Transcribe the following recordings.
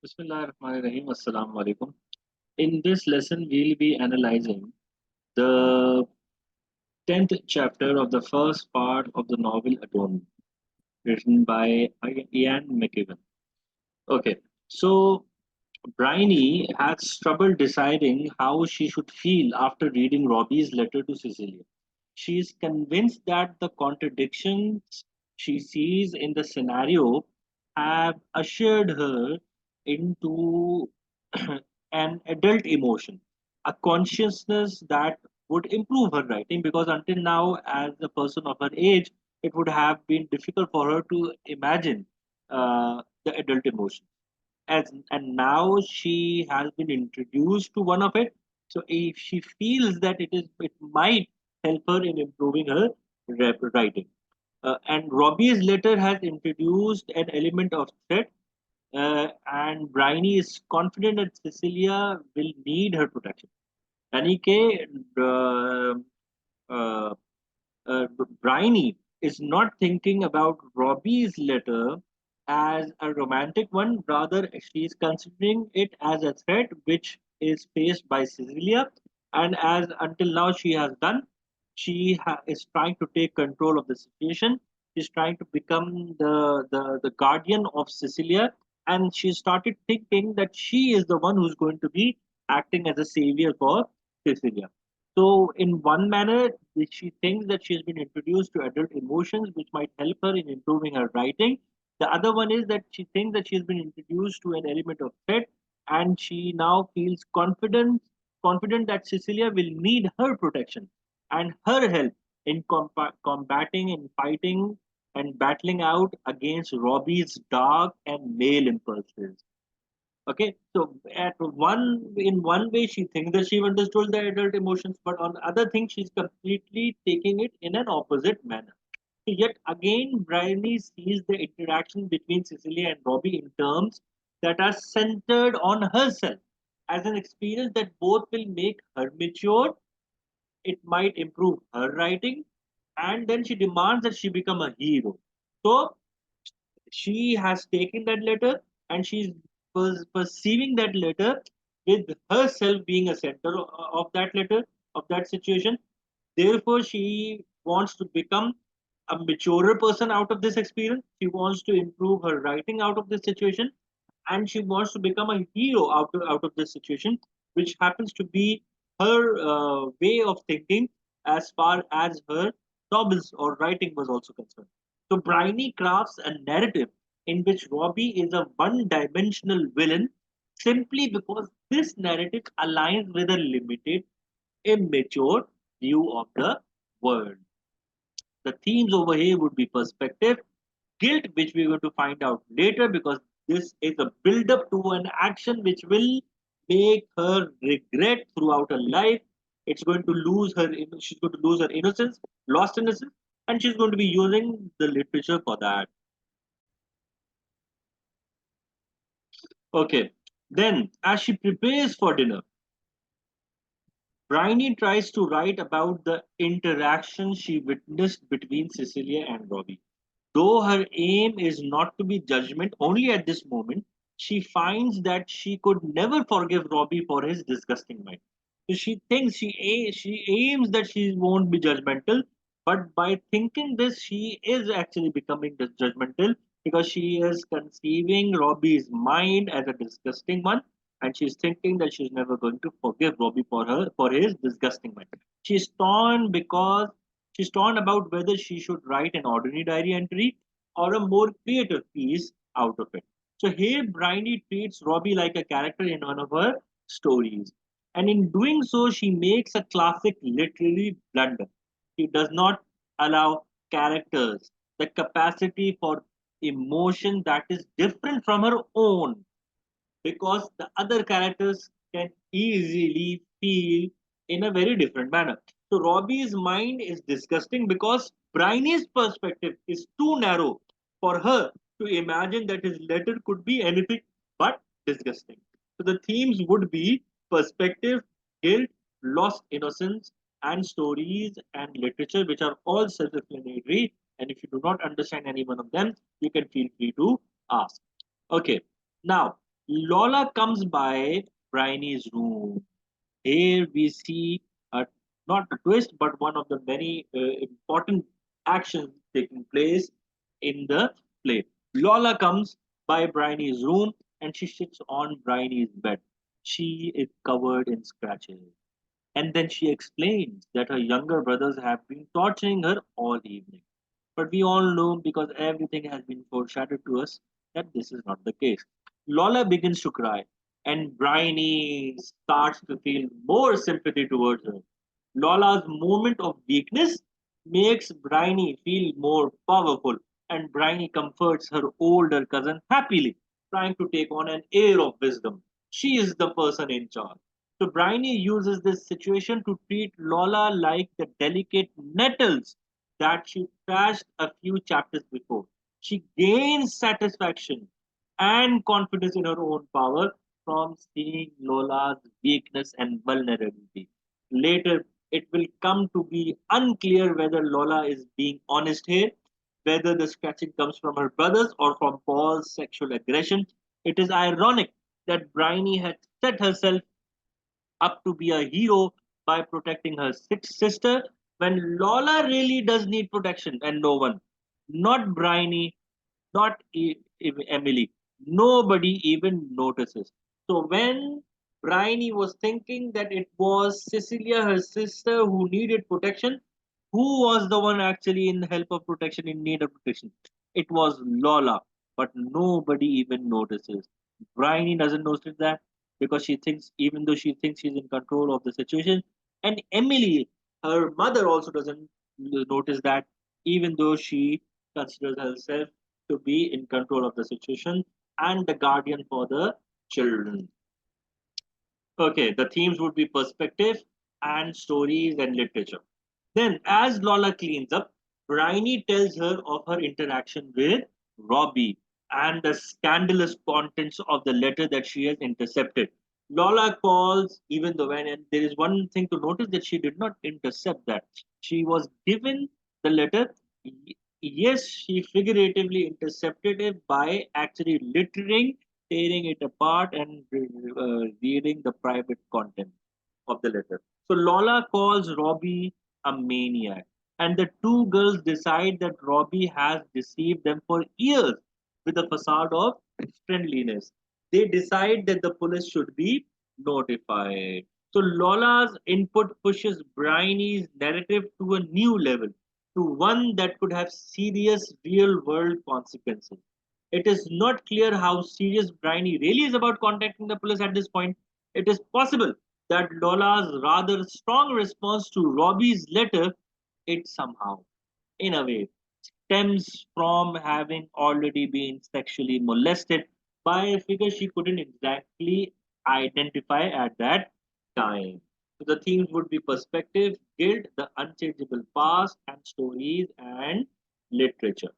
Bismillahirrahmanirrahim. Assalamu alaikum. In this lesson, we'll be analyzing the 10th chapter of the first part of the novel Atonement, written by Ian McEwan. Okay, so Bryony has trouble deciding how she should feel after reading Robbie's letter to Cecilia. She is convinced that the contradictions she sees in the scenario have ushered her into an adult emotion, a consciousness that would improve her writing because until now, as a person of her age, it would have been difficult for her to imagine the adult emotion and now she has been introduced to one of it, so if she feels that it might help her in improving her writing. And Robbie's letter has introduced an element of threat, and Bryony is confident that Cecilia will need her protection. Danike, uh, uh, Bryony is not thinking about Robbie's letter as a romantic one, rather, she is considering it as a threat which is faced by Cecilia. And as until now she has done, is trying to take control of the situation. She's trying to become the guardian of Cecilia. And she started thinking that she is the one who's going to be acting as a savior for Cecilia. So, in one manner, she thinks that she has been introduced to adult emotions, which might help her in improving her writing. The other one is that she thinks that she has been introduced to an element of threat, and she now feels confident that Cecilia will need her protection and her help in combating and fighting and battling out against Robbie's dark and male impulses. Okay, so in one way she thinks that she understood the adult emotions, but on the other thing she's completely taking it in an opposite manner. Yet again, Bryony sees the interaction between Cecilia and Robbie in terms that are centered on herself as an experience that both will make her mature, it might improve her writing, and then she demands that she become a hero. So she has taken that letter and she's perceiving that letter with herself being a center of that letter, of that situation. Therefore she wants to become a maturer person out of this experience. She wants to improve her writing out of this situation, and she wants to become a hero out of this situation, which happens to be her way of thinking as far as her novels or writing was also concerned. So Bryony crafts a narrative in which Robbie is a one-dimensional villain simply because this narrative aligns with a limited, immature view of the world. The themes over here would be perspective, guilt, which we're going to find out later because this is a build up to an action which will make her regret throughout her life. It's going to lose her, she's going to lose her innocence, lost innocence, and she's going to be using the literature for that. Okay, then as she prepares for dinner, Bryony tries to write about the interaction she witnessed between Cecilia and Robbie. Though her aim is not to be judgment only at this moment, she finds that she could never forgive Robbie for his disgusting mind. So she thinks she aims that she won't be judgmental, but by thinking this, she is actually becoming judgmental because she is conceiving Robbie's mind as a disgusting one, and she's thinking that she's never going to forgive Robbie for his disgusting mind. She's torn because she's torn about whether she should write an ordinary diary entry or a more creative piece out of it. So here, Bryony treats Robbie like a character in one of her stories. And in doing so, she makes a classic literary blunder. She does not allow characters the capacity for emotion that is different from her own because the other characters can easily feel in a very different manner. So Robbie's mind is disgusting because Bryony's perspective is too narrow for her to imagine that his letter could be anything but disgusting. So the themes would be perspective, guilt, lost innocence, and stories and literature, which are all self-explanatory. And if you do not understand any one of them, you can feel free to ask. Okay, now Lola comes by Bryony's room. Here we see a, not a twist, but one of the many important actions taking place in the play. Lola comes by Bryony's room and she sits on Bryony's bed. She is covered in scratches. And then she explains that her younger brothers have been torturing her all evening. But we all know, because everything has been foreshadowed to us, that this is not the case. Lola begins to cry, and Bryony starts to feel more sympathy towards her. Lola's moment of weakness makes Bryony feel more powerful, and Bryony comforts her older cousin happily, trying to take on an air of wisdom. She is the person in charge. So Bryony uses this situation to treat Lola like the delicate nettles that she trashed a few chapters before. She gains satisfaction and confidence in her own power from seeing Lola's weakness and vulnerability. Later, it will come to be unclear whether Lola is being honest here, whether the scratching comes from her brothers or from Paul's sexual aggression. It is ironic that Bryony had set herself up to be a hero by protecting her sister when Lola really does need protection and no one. Not Bryony, not Emily. Nobody even notices. So when Bryony was thinking that it was Cecilia, her sister, who needed protection, who was the one actually in help of protection, in need of protection? It was Lola, but nobody even notices. Bryony doesn't notice that because she thinks, even though she thinks she's in control of the situation, and Emily, her mother, also doesn't notice that, even though she considers herself to be in control of the situation and the guardian for the children. Okay, the themes would be perspective and stories and literature. Then, as Lola cleans up, Bryony tells her of her interaction with Robbie and the scandalous contents of the letter that she has intercepted. Lola calls, even though, and there is one thing to notice, that she did not intercept that. She was given the letter. Yes, she figuratively intercepted it by actually littering, tearing it apart, and reading the private content of the letter. So Lola calls Robbie a maniac, and the two girls decide that Robbie has deceived them for years with a facade of friendliness. They decide that the police should be notified. So Lola's input pushes Bryony's narrative to a new level, to one that could have serious real world consequences. It is not clear how serious Bryony really is about contacting the police at this point. It is possible that Lola's rather strong response to Robbie's letter, it somehow, in a way, stems from having already been sexually molested by a figure she couldn't exactly identify at that time. So the themes would be perspective, guilt, the unchangeable past, and stories and literature.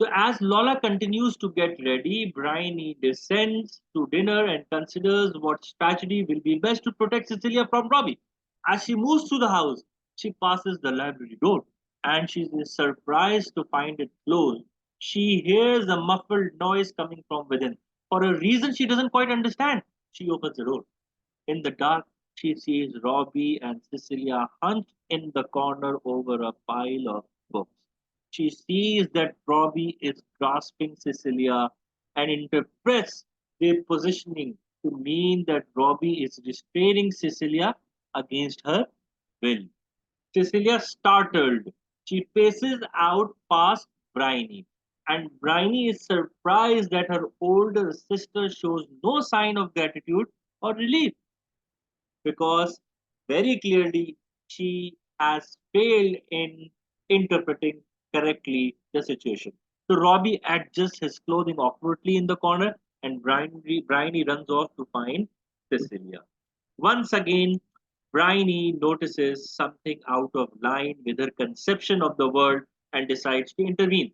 So as Lola continues to get ready, Bryony descends to dinner and considers what strategy will be best to protect Cecilia from Robbie. As she moves through the house, she passes the library door and she is surprised to find it closed. She hears a muffled noise coming from within. For a reason she doesn't quite understand, she opens the door. In the dark, she sees Robbie and Cecilia hunched in the corner over a pile of books. She sees that Robbie is grasping Cecilia and interprets their positioning to mean that Robbie is restraining Cecilia against her will. Cecilia, startled, she paces out past Bryony, and Bryony is surprised that her older sister shows no sign of gratitude or relief, because very clearly she has failed in interpreting correctly the situation. So Robbie adjusts his clothing awkwardly in the corner, and Bryony runs off to find Cecilia. Once again, Bryony notices something out of line with her conception of the world and decides to intervene.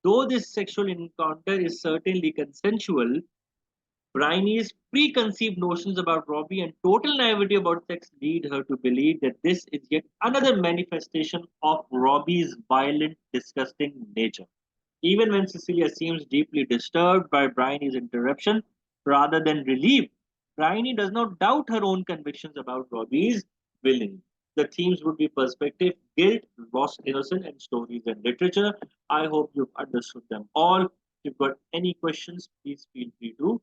Though this sexual encounter is certainly consensual, Bryony's preconceived notions about Robbie and total naivety about sex lead her to believe that this is yet another manifestation of Robbie's violent, disgusting nature. Even when Cecilia seems deeply disturbed by Bryony's interruption, rather than relief. Bryony does not doubt her own convictions about Robbie's villain. The themes would be perspective, guilt, lost innocence, and stories and literature. I hope you've understood them all. If you've got any questions, please feel free to